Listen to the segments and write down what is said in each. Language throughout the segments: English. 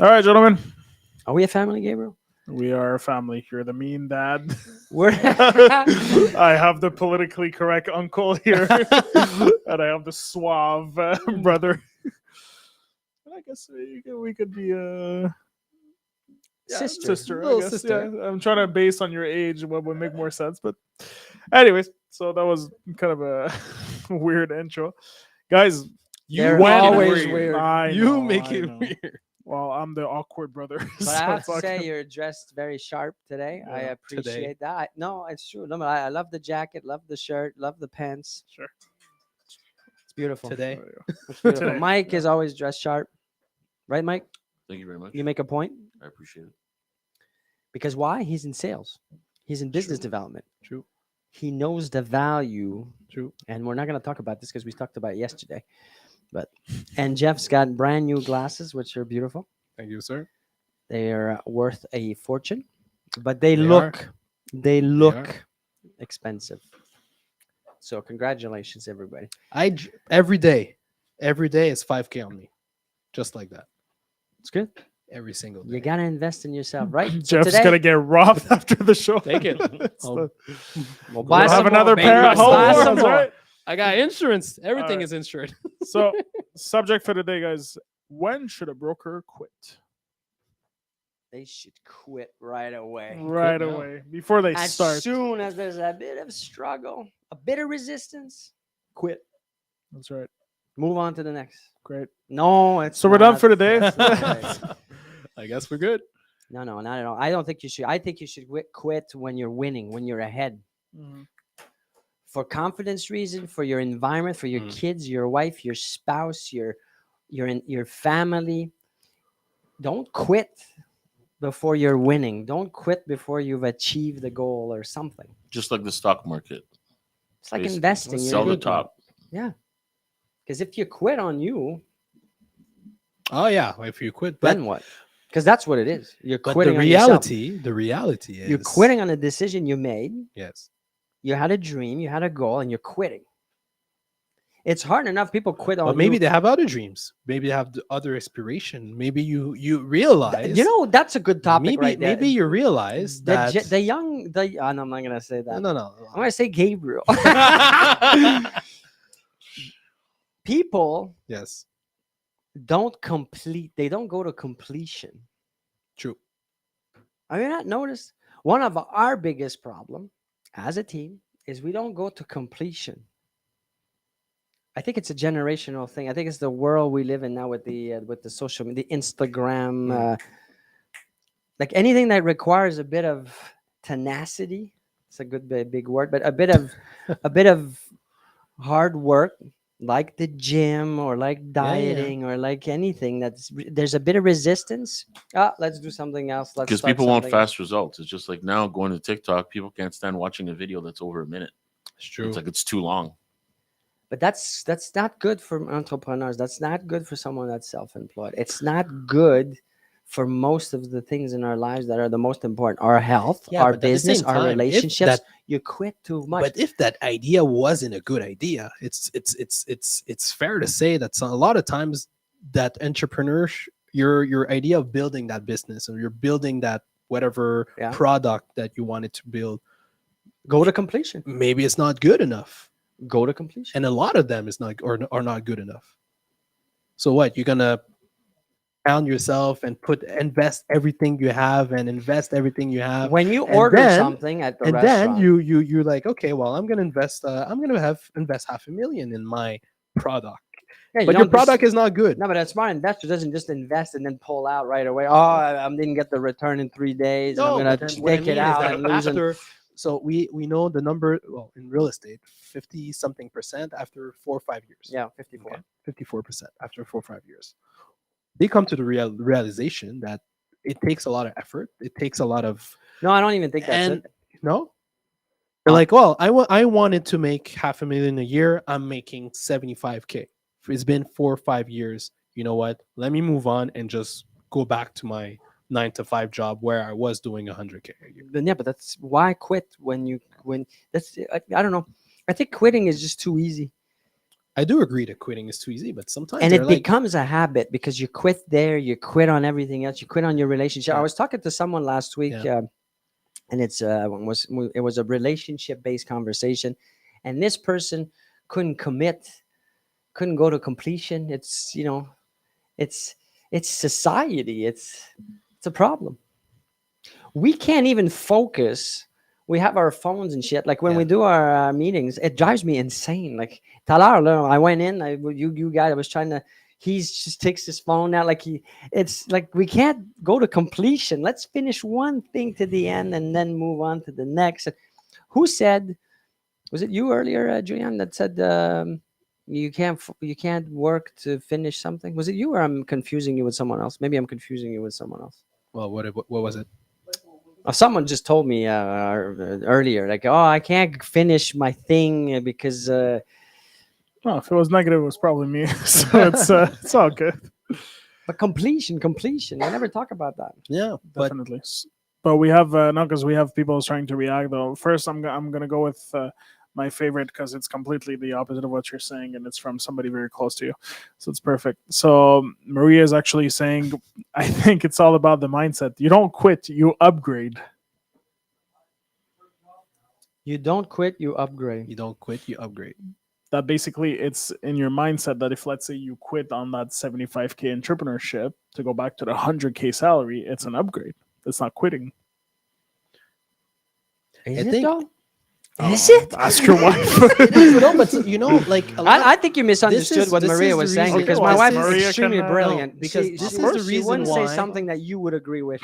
All right, gentlemen. Are we a family, Gabriel? We are a family. You're the mean dad. We're I have the politically correct uncle here, and I have the suave brother. I guess we could be a sister. I Little guess. sister. Yeah, I'm trying to base on your age what would make more sense. But, anyways, so that was kind of a weird intro, guys. They're when- always weird. I You know, make I it know. weird. Well, I'm the awkward brother. But I have to say, you're dressed very sharp today. I Yeah, appreciate that. No, it's true. No, I love the jacket, love the shirt, love the pants. Sure. It's beautiful. Today. It's beautiful. Today, Mike is always dressed sharp, right, Mike? Thank you very much. You make a point I appreciate it. because why? He's in sales. He's in business True. development. True. He knows the value, True. and we're not going to talk about this because we talked about it yesterday. And Jeff's got brand new glasses, which are beautiful. Thank you, sir. They are worth a fortune, but they They look are. look expensive. So congratulations, everybody. Every day is 5K on me, just like that. It's good. Every single day. You gotta invest in yourself, right? So Jeff's today- gonna get robbed after the show. Take it. It's I'll- the- We'll We'll buy have some more, another baby. pair of We'll buy home some ones, more. right? I got insurance. Everything Alright. is insured. So, subject for today, guys. When should a broker quit? They should quit right away. Right now. away, before they As start. soon as there's a bit of struggle, a bit of resistance, quit. That's right. Move on to the next. Great. No, it's So we're done not- for today. that's not right. I guess we're good. No, not at all. I don't think you should. I think you should quit when you're winning, when you're ahead. Mhm. For confidence reason, for your environment, for your Mm. kids, your wife, your spouse, your family. Don't quit before you're winning. Don't quit before you've achieved the goal or something. Just like the stock market. It's like Basically. investing. Let's You're Sell the good one. top. Because if you quit on you, Oh yeah, if you quit, but then what? Because that's what it is. You're but quitting the on yourself. reality is You're quitting on a decision you made. Yes. You had a dream, you had a goal, and you're quitting. It's hard enough. People quit on But maybe you. they have other dreams. Maybe they have the other aspiration. Maybe you realize. You know, that's a good topic maybe right there. maybe you realize the, that. the young, I'm not gonna say that. no. I'm gonna say Gabriel. People Yes. don't complete. They don't go to completion. True. Have you not noticed? One of our biggest problem as a team is we don't go to completion. I think it's a generational thing. I think it's the world we live in now with the social media, the Instagram, like anything that requires a bit of tenacity. It's a good big word, but a bit of hard work, like the gym or like dieting or like anything there's a bit of resistance. Let's do something else. Let's Because start people want something else. fast results. It's just like now going to TikTok, people can't stand watching a video that's over a minute. It's true. It's like it's too long. But that's not good for entrepreneurs. That's not good for someone that's self-employed. It's not good for most of the things in our lives that are the most important. Our health, Yeah, our but at the business, same our time, if relationships. that- You quit too much. But if that idea wasn't a good idea, it's fair to say that a lot of times that entrepreneurs, your idea of building that business or you're building that whatever Yeah. product that you wanted to build, Go to completion. maybe it's not good enough, Go to completion. and a lot of them is not or are not good enough. So what, you're gonna pound yourself and invest everything you have and invest everything you have, When you and order then- something at the and restaurant, then you're like, okay, well, I'm gonna invest invest $500,000 in my product, yeah, you but your don't just- product is not good. No, but a smart investor doesn't just invest and then pull out right away. Oh, I didn't get the return in 3 days. and I'm but gonna then what I take mean it is out that and lose. after, so we know the number, well, in real estate, 50-something% after 4 or 5 years. Yeah, 54. Okay, 54% after 4 or 5 years. They come to the realization that it takes a lot of effort. It takes a lot of No, I don't even think that's and it. no. They're like, well, I wanted to make $500,000 a year. I'm making 75K. It's been 4 or 5 years. You know what? Let me move on and just go back to my 9 to 5 job where I was doing 100K a year. Then yeah, but that's why quit when that's I don't know. I think quitting is just too easy. I do agree that quitting is too easy, but sometimes And they're it like, becomes a habit because you quit there, you quit on everything else, you quit on your relationship. I Yeah. was talking to someone last week, Yeah. and it was a relationship based conversation, and this person couldn't commit, couldn't go to completion. It's it's it's society. It's a problem. We can't even focus. We have our phones and shit. Like when we Yeah. do our meetings, it drives me insane. Like Talar, I went in. You guys, I was trying to. He's just takes his phone out. Like it's like we can't go to completion. Let's finish one thing to the end and then move on to the next. Who said? Was it you earlier, Julian, that said you can't work to finish something? Was it you, or I'm confusing you with someone else? Maybe I'm confusing you with someone else. well, what was it? Someone just told me earlier, like, oh, I can't finish my thing because Oh, if it was negative, it was probably me. So it's all good. but completion. We never talk about that. Yeah, but Definitely. But we have no, because we have people trying to react though. First, I'm gonna go with my favorite because it's completely the opposite of what you're saying, and it's from somebody very close to you, so it's perfect. So Maria is actually saying, I think it's all about the mindset. You don't quit, you upgrade. You don't quit, you upgrade. you don't quit, you upgrade. That basically it's in your mindset that if let's say you quit on that 75K entrepreneurship to go back to the 100K salary, it's an upgrade. It's not quitting. Is I it think- though? Oh, Is it? Ask your wife. No, but like a lot, I think you misunderstood what this Maria is was the saying, reason- because Okay, my well, wife Maria is extremely can, brilliant. because She, this she- is the she reason wouldn't why- say something that you would agree with.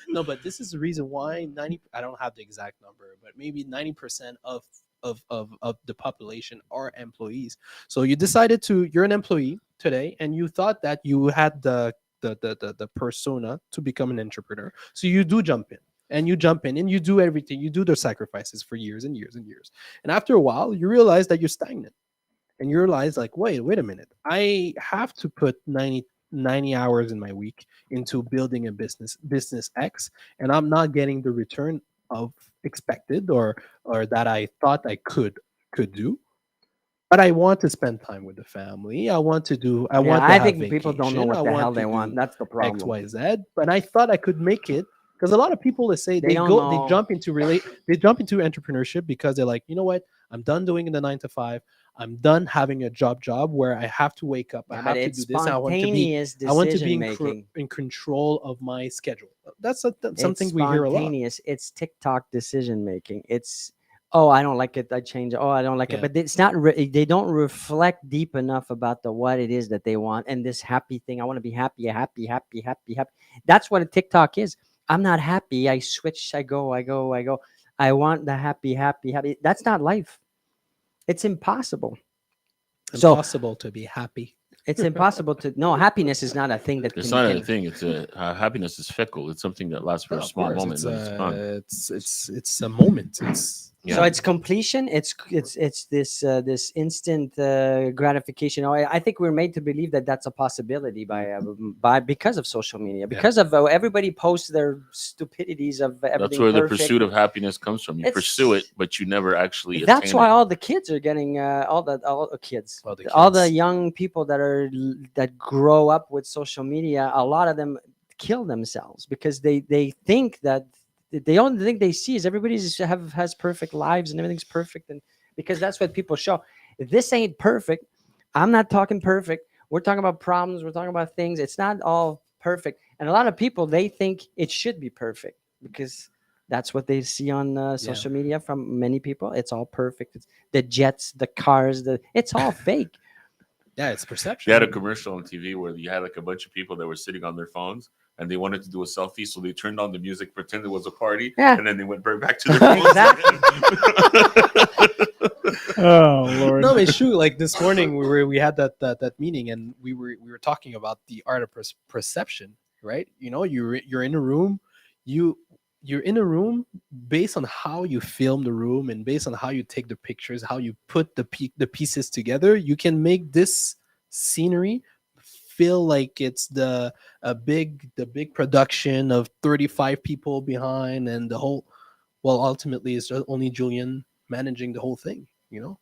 no, but this is the reason why 90. I don't have the exact number, but maybe 90% of the population are employees. So you decided to you're an employee today, and you thought that you had the persona to become an entrepreneur. So you do jump in. And you jump in and you do everything. You do the sacrifices for years and years and years. And after a while, you realize that you're stagnant. And you realize, like, wait a minute. I have to put 90 hours in my week into building a business X, and I'm not getting the return of expected or that I thought I could do. But I want to spend time with the family. I want to do. I want to I have think people don't know vacation. what I the hell want to they do want. That's the problem. X, Y, Z. But I thought I could make it because a lot of people, let's say, They they don't go, they know. jump into they jump into entrepreneurship because they're like, you know what, I'm done doing the 9 to 5. I'm done having a job where I have to wake up. I Yeah, have but to it's do this. I want to be. spontaneous I want to be decision making. in control of my schedule. That's It's something we hear a lot. spontaneous. It's TikTok decision making. It's oh, I don't like it. I change it. Oh, I don't like Yeah. it. But it's not. They don't reflect deep enough about the what it is that they want and this happy thing. I want to be happy, happy, happy, happy, happy. That's what a TikTok is. I'm not happy. I switch. I go. I want the happy, happy, happy. That's not life. It's impossible. So Impossible to be happy. it's impossible to. No, happiness is not a thing that It's can. not a can- thing. It's happiness is fickle. It's something that lasts for a Of small course, moment, but it's gone. it's a moment. It's Yeah. So it's completion. It's this instant gratification. I think we're made to believe that that's a possibility by because of social media, because of everybody posts their stupidities of everything. That's where the perfect. pursuit of happiness comes from. You It's- pursue it, but you never actually. That's attain why it. all the kids are getting all the kids, All the all the kids. young people that grow up with social media. A lot of them kill themselves because they think that the only thing they see is everybody's has perfect lives and everything's perfect, and because that's what people show. This ain't perfect. I'm not talking perfect. We're talking about problems. We're talking about things. It's not all perfect, and a lot of people they think it should be perfect because that's what they see on social media from many people. It's all perfect. It's the jets, the cars, it's all fake. yeah, it's perception. They had a commercial on TV where you had like a bunch of people that were sitting on their phones and they wanted to do a selfie, so they turned on the music, pretended it was a party, Yeah. and then they went right back to their phones. Oh Lord. No, it's true. Like this morning, we had that meeting, and we were talking about the art of perception, right? You know, you're in a room, you're in a room based on how you film the room and based on how you take the pictures, how you put the pieces together. You can make this scenery feel like it's the big production of 35 people behind and the whole. Well, ultimately, it's just only Julian managing the whole thing. You know,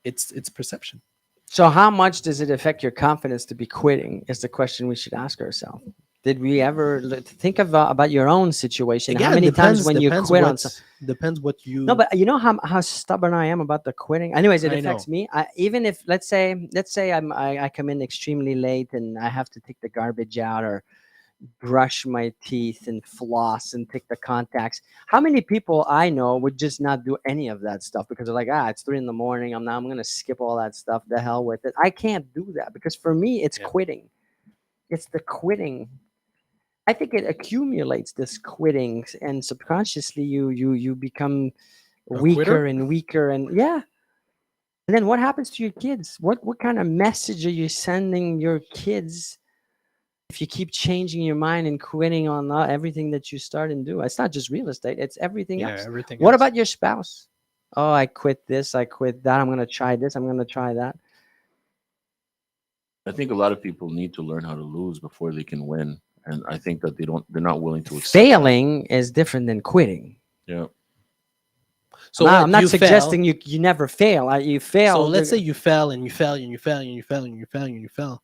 it's perception. So how much does it affect your confidence to be quitting? Is the question we should ask ourselves. Did we ever think about your own situation? How many times when you quit on something? Depends what you. No, but you know how stubborn I am about the quitting. Anyways, it I affects know. me. Even if let's say I come in extremely late and I have to take the garbage out or brush my teeth and floss and take the contacts. How many people I know would just not do any of that stuff because they're like, it's 3 a.m. I'm gonna skip all that stuff. The hell with it. I can't do that because for me it's quitting. It's the quitting. I think it accumulates this quitting and subconsciously you become A weaker quitter? and weaker and yeah. And then what happens to your kids? What kind of message are you sending your kids if you keep changing your mind and quitting on everything that you start and do? It's not just real estate, it's everything else. Everything. What else. about your spouse? Oh, I quit this, I quit that. I'm going to try this, I'm going to try that. I think a lot of people need to learn how to lose before they can win, and I think that they're not willing to accept that. Failing is different than quitting. Yeah. So I'm not you suggesting you never fail. You fail. So let's say you fell and you fell and you fell and you fell and you fell and you fell.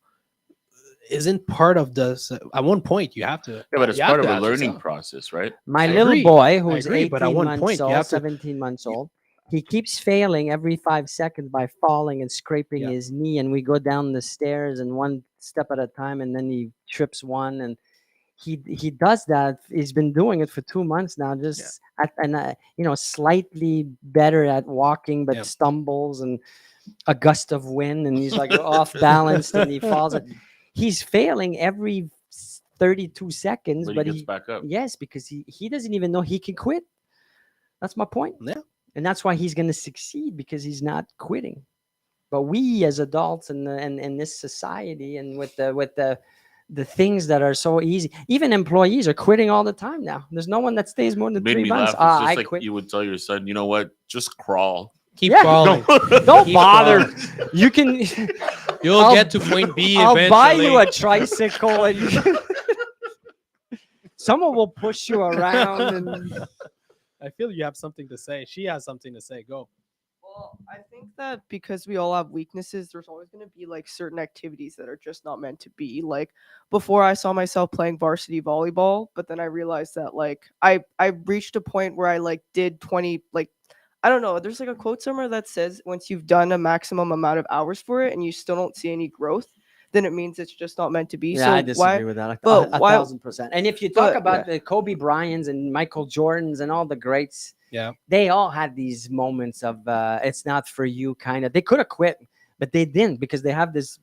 Isn't part of the at one point you have to? Yeah, but it's you have part of to a ask learning yourself. process, right? my I little agree. boy I who's agree, 18 but at one months point, you old, have to- 17 months old, he keeps failing every 5 seconds by falling and scraping Yeah. his knee. And we go down the stairs and one step at a time, and then he trips one. And he does that. He's been doing it for 2 months now, just slightly better at walking, but Yeah. stumbles and a gust of wind, and he's like off balanced and he falls. He's failing every 32 seconds, But but he gets back up. yes, because he doesn't even know he can quit. That's my point. Yeah. And that's why he's going to succeed, because he's not quitting. But we as adults in this society and with the things that are so easy, even employees are quitting all the time now. There's no one that stays more than It made 3 me months. laugh. It's just I like quit. you would tell your son, you know what? Just crawl. Keep Yeah. crawling. Don't Keep bother. crawling. You can. You'll I'll- get to point B I'll eventually. buy you a tricycle and someone will push you around. And I feel you have something to say. She has something to say. Go. Well, I think that because we all have weaknesses, there's always going to be like certain activities that are just not meant to be. Like before, I saw myself playing varsity volleyball, but then I realized that like I reached a point where I like did 20 like I don't know. There's like a quote somewhere that says once you've done a maximum amount of hours for it and you still don't see any growth, then it means it's just not meant to be. yeah, so I disagree why? with that. but A why- 1,000%. And if you talk but, about the Kobe Bryants and Michael Jordans and all the greats, Yeah. they all had these moments of it's not for you kind of. They could have quit, but they didn't, because they have this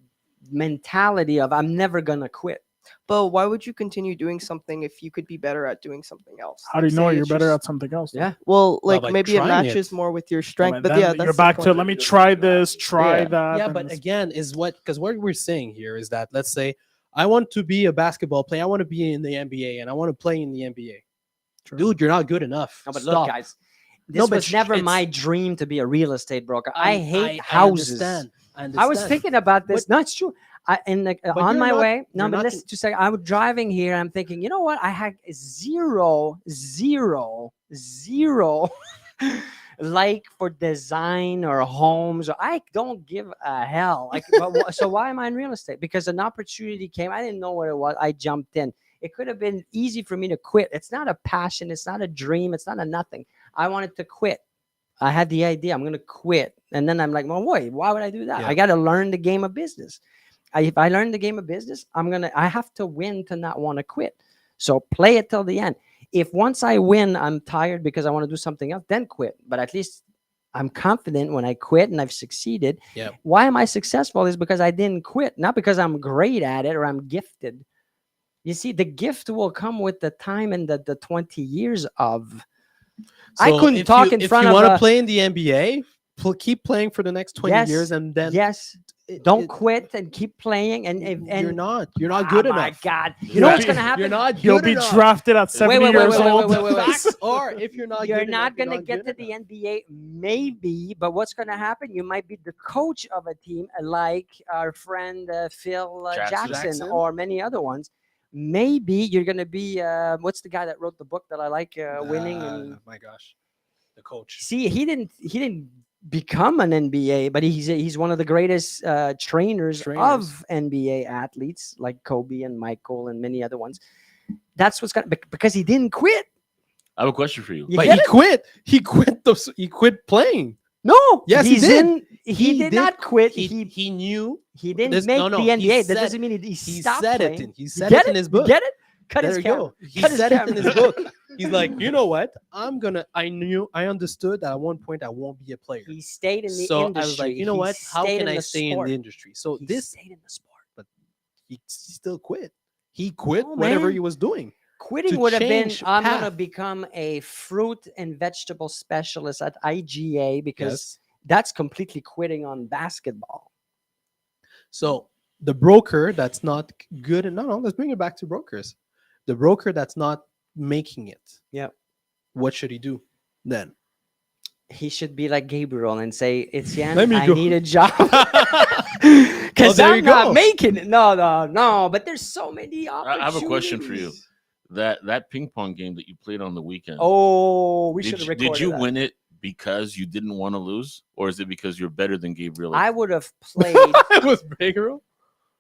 mentality of I'm never gonna quit. But why would you continue doing something if you could be better at doing something else? How do Like, you know say you're it's better your at something else? though? Yeah. Well, like by maybe it trying matches it. more with your Well, strength, but then yeah, you're that's the back to point. let me try this, try Yeah. that. Yeah, and but it's- again, because what we're saying here is that let's say I want to be a basketball player. I want to be in the NBA and I want to play in the NBA. True. Dude, you're not good enough. No, but Stop. look, guys, this No, but was never it's- my dream to be a real estate broker. I hate I houses. understand. I was thinking about this. But- No, it's true. On you're my not- way. No, you're but not listen to say, I was driving here. I'm thinking, you know what? I had zero like for design or homes. Or I don't give a hell. Like, so why am I in real estate? Because an opportunity came. I didn't know what it was. I jumped in. It could have been easy for me to quit. It's not a passion. It's not a dream. It's not a nothing. I wanted to quit. I had the idea I'm going to quit. And then I'm like, well, wait, why would I do that? Yeah. I got to learn the game of business. If I learn the game of business, I have to win to not want to quit. So play it till the end. If once I win, I'm tired because I want to do something else, then quit. But at least I'm confident when I quit and I've succeeded. Yeah. Why am I successful is because I didn't quit, not because I'm great at it or I'm gifted. You see, the gift will come with the time and the 20 years of. I So couldn't if talk you, in if front you of want to a- play in the NBA, keep playing for the next 20 Yes, years and then yes, don't quit and keep playing. And you're not good oh my enough. God, you You'll know what's be- going to happen? You're not You'll good be enough. drafted at 70 wait, years old. wait. Facts are, if you're not You're good not enough, going to not get to good the enough. NBA, maybe, but what's going to happen? You might be the coach of a team like our friend Phil Jackson Jackson. or many other ones. Maybe you're going to be, what's the guy that wrote the book that I like, Winning? And My gosh, the coach. see, he didn't become an NBA, but he's one of the greatest trainers of NBA athletes like Kobe and Michael and many other ones. That's what's going because he didn't quit. I have a question for you. You But get he it? quit. He quit playing. No, Yes, he he's did. he did not quit. He knew. He didn't This- make no, no, the he NBA. That said- doesn't mean he He stopped said playing. it. He You said get it in his You book. get it? Cut There his you camera. go. He Cut his said it in camera. his book. He's like, you know what? I understood that at one point I won't be a player. He stayed in the So industry. I was like, you know He what? How stayed can in I the stay in sport. the industry? So He this, stayed in the sport. he still quit. He quit No, whatever man. he was doing. Quitting to would have been, change I'm going to path. become a fruit and vegetable specialist at IGA because Yes. that's completely quitting on basketball. So the broker that's not good. No, let's bring it back to brokers. The broker that's not making it. Yep. What should he do then? He should be like Gabriel and say, Etienne, Let me I go." need a job. Because there I'm you not go. making it. No. But there's so many opportunities. I have a question for you. That ping pong game that you played on the weekend. Oh, we should did have you, recorded did you that. win it because you didn't want to lose, or is it because you're better than Gabriel? I would have played It was bigger.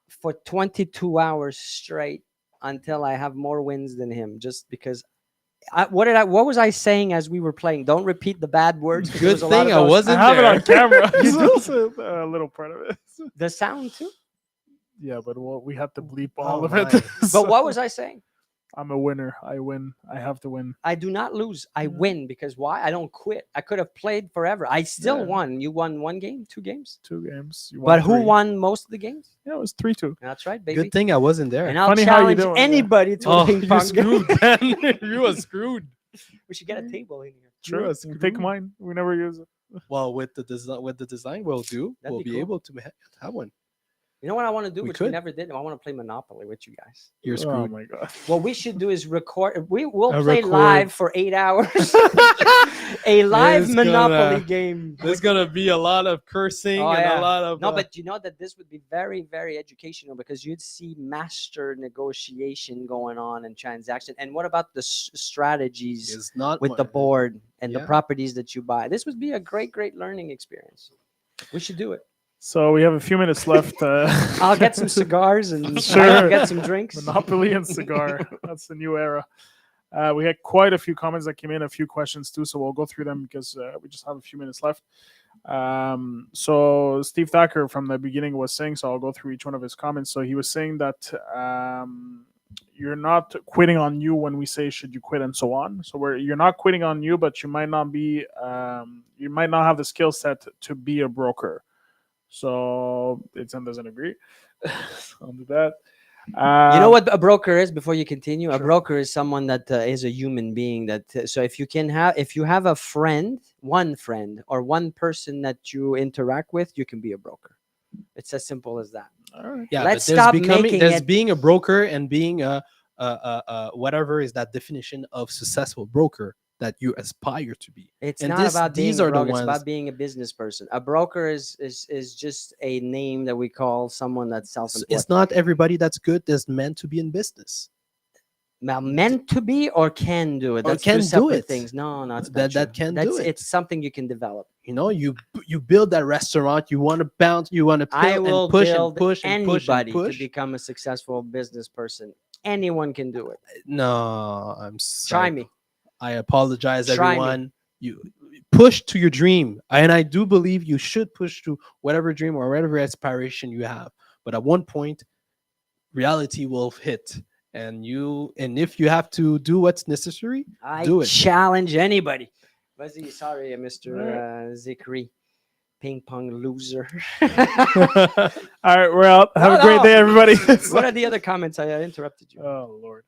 for 22 hours straight until I have more wins than him, just because. What was I saying as we were playing? Don't repeat the bad words. 'cause there Good was a lot thing of I those- wasn't I have it there. on camera. You do? So, a little part of it. the sound too. Yeah, but we had to bleep all Oh of it. my. So, But what was I saying? I'm a winner. I win. I have to win. I do not lose. I Yeah. win because why? I don't quit. I could have played forever. I still Yeah. won. You won 1 game, 2 games. 2 games. You But who three. won most of the games? Yeah, it was 3-2. That's right, baby. Good thing I wasn't there. And I'll Funny how you challenge doing, yeah. anybody to a Oh, ping you pong screwed, game. man. You were screwed. We should get a table in here. Sure. was Take screwed. mine. We never use it. Well, with the design we'll do, That'd we'll be be cool. able to have one. You know what I want to do, We which we could. never did? I want to play Monopoly with you guys. You're Oh screwed. my god. What we should do is record. We'll A play record. live for 8 hours. A live It's Monopoly gonna- game. There's gonna be a lot of cursing Oh, and yeah. a lot of No, but you know that this would be very, very educational because you'd see master negotiation going on and transaction. And what about the strategies it's not with the one- board and the Yeah. properties that you buy? This would be a great, great learning experience. We should do it. So we have a few minutes left. I'll get some cigars and Sure. I'll get some drinks. Monopoly and cigar. That's the new era. We had quite a few comments that came in, a few questions too. So we'll go through them because we just have a few minutes left. So Steve Thacker from the beginning was saying, so I'll go through each one of his comments. So he was saying that you're not quitting on you when we say should you quit and so on. So you're not quitting on you, but you might not be you might not have the skill set to be a broker. So Etienne doesn't agree. So I'll do that. You know what a broker is before you continue? A Sure. broker is someone that is a human being that so if you have a friend, one friend or one person that you interact with, you can be a broker. It's as simple as that. All right. Yeah, Let's but there's stop becoming making there's it- being a broker and being a whatever is that definition of successful broker that you aspire to be. It's And not this- about being these a are the broker, it's ones- about being a business person. A broker is just a name that we call someone that's self-employed. It's not everybody that's good that's meant to be in business. Now, meant to be or can do it. Or That's can two do separate it. things. No, it's not That true. can do That's it. It's something you can develop. You know, you build that restaurant, you want to bounce, you want to I will and push build and push and push anybody and push. to become a successful business person. Anyone can do it. No, I'm Try sorry. me. I apologize, Try me. everyone. You push to your dream, and I do believe you should push to whatever dream or whatever aspiration you have. But at one point, reality will hit, and if you have to do what's necessary, I do it. challenge anybody. Vas-y, sorry, Mr. Zikri. Ping pong loser. All right, we're out. Have a great no. day, everybody. What are the other comments? I interrupted you. Oh Lord.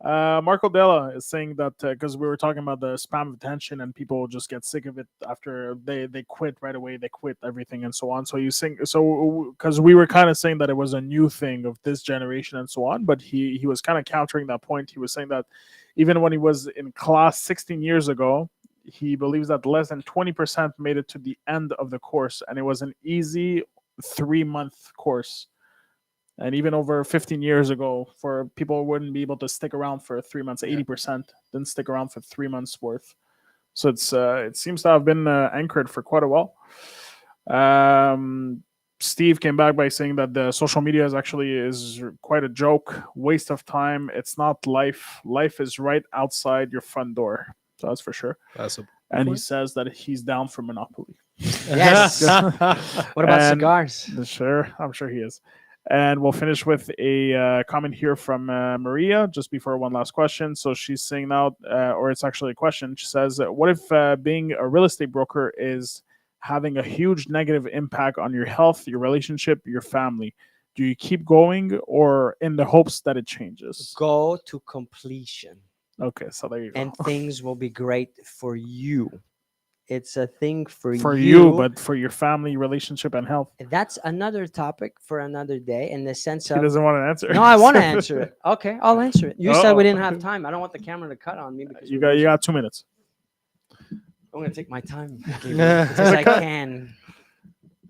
Marco Della is saying that because we were talking about the spam of attention and people just get sick of it after they quit right away, they quit everything and so on. So you think so because we were kind of saying that it was a new thing of this generation and so on, but he was kind of countering that point. He was saying that even when he was in class 16 years ago, he believes that less than 20% made it to the end of the course, and it was an easy 3-month course. And even over 15 years ago, for people who wouldn't be able to stick around for 3 months, 80% didn't stick around for 3 months worth. So it seems to have been anchored for quite a while. Steve came back by saying that the social media is quite a joke, waste of time. It's not life. Life is right outside your front door. So that's for sure. That's a And he point. says that he's down for Monopoly. Yes. What about And- cigars? Sure, I'm sure he is. And we'll finish with a comment here from Maria just before one last question. So she's saying now, or it's actually a question. She says, what if being a real estate broker is having a huge negative impact on your health, your relationship, your family? Do you keep going or in the hopes that it changes? Go to completion, Okay, so there you go. and things will be great for you. It's a thing for you, but for your family, relationship, and health. that's another topic for another day. In the sense He of doesn't want to answer. no, I want to answer it. Okay, I'll answer it. You said we Uh-oh. didn't have time. I don't want the camera to cut on me because You we're got 2 minutes. I'm gonna take my time because I can.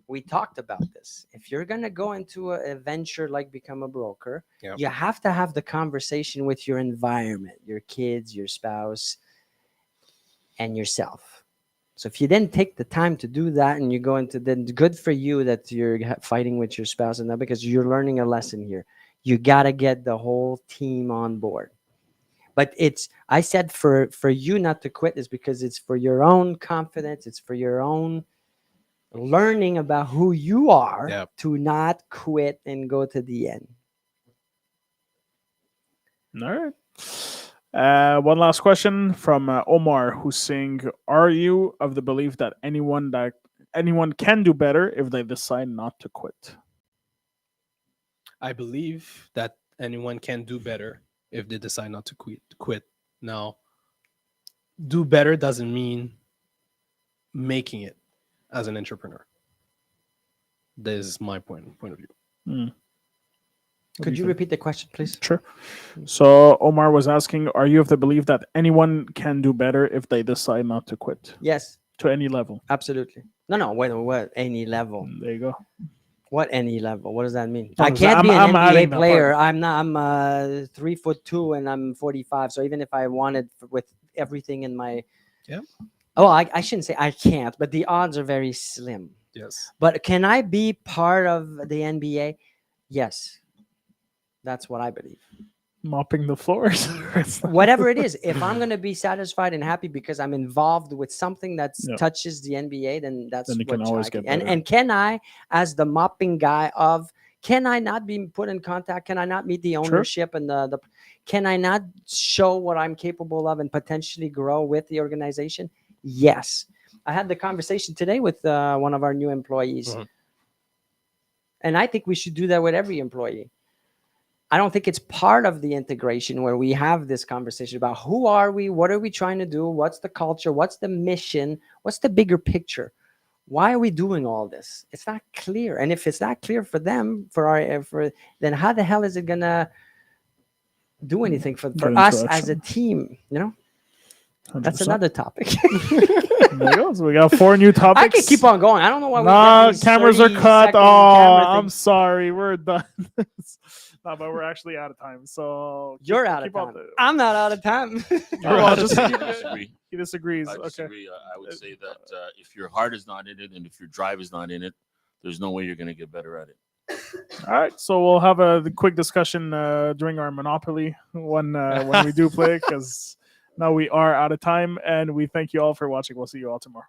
We talked about this. If you're gonna go into a venture like become a broker, Yep. you have to have the conversation with your environment, your kids, your spouse, and yourself. So if you didn't take the time to do that, and you go into, then good for you that you're fighting with your spouse and that, because you're learning a lesson here. You gotta get the whole team on board. But I said for you not to quit is because it's for your own confidence. It's for your own learning about who you are, Yep. to not quit and go to the end. All right. One last question from Omar, who's saying, "Are you of the belief that anyone can do better if they decide not to quit?" I believe that anyone can do better if they decide not to quit. Now, do better doesn't mean making it as an entrepreneur. This is my point of view. What do Could you think? repeat the question, please? Sure. So Omar was asking, "Are you of the belief that anyone can do better if they decide not to quit Yes, to any level?" absolutely. No. What any level? There you go. What any level? What does that mean? I'm I just- can't be I'm an adding NBA that player. part. I'm not. I'm 3'2" and I'm 45. So even if I wanted, with everything in my, Yeah. Oh, I shouldn't say I can't, but the odds are very slim. Yes. But can I be part of the NBA? Yes, that's what I believe. Mopping the floors. Whatever it is, if I'm going to be satisfied and happy because I'm involved with something that Yeah. touches the NBA, then that's Then you can what always I get can. better. And can I, as the mopping guy can I not be put in contact? Can I not meet the ownership and the can I not show what I'm capable of and potentially grow with the organization? Yes. I had the conversation today with one of our new employees. Mhm. And I think we should do that with every employee. I don't think it's part of the integration where we have this conversation about who are we, what are we trying to do, what's the culture, what's the mission, what's the bigger picture, why are we doing all this? It's not clear, and if it's not clear for them, then how the hell is it gonna do anything for Get us into as a action. team? That's 100%. another topic. There you go. So we got 4 new topics. I could keep on going. I don't know why. Nah, we get these cameras are 30 cut. second Oh, camera I'm things. sorry. We're done. No, but we're actually out of time. So You're out of keep up time. the- I'm not out of time. Well, I just- disagree. He disagrees. I Okay. disagree. I would say that if your heart is not in it and if your drive is not in it, there's no way you're going to get better at it. All right. So we'll have a quick discussion during our Monopoly when we do play, because now we are out of time, and we thank you all for watching. We'll see you all tomorrow.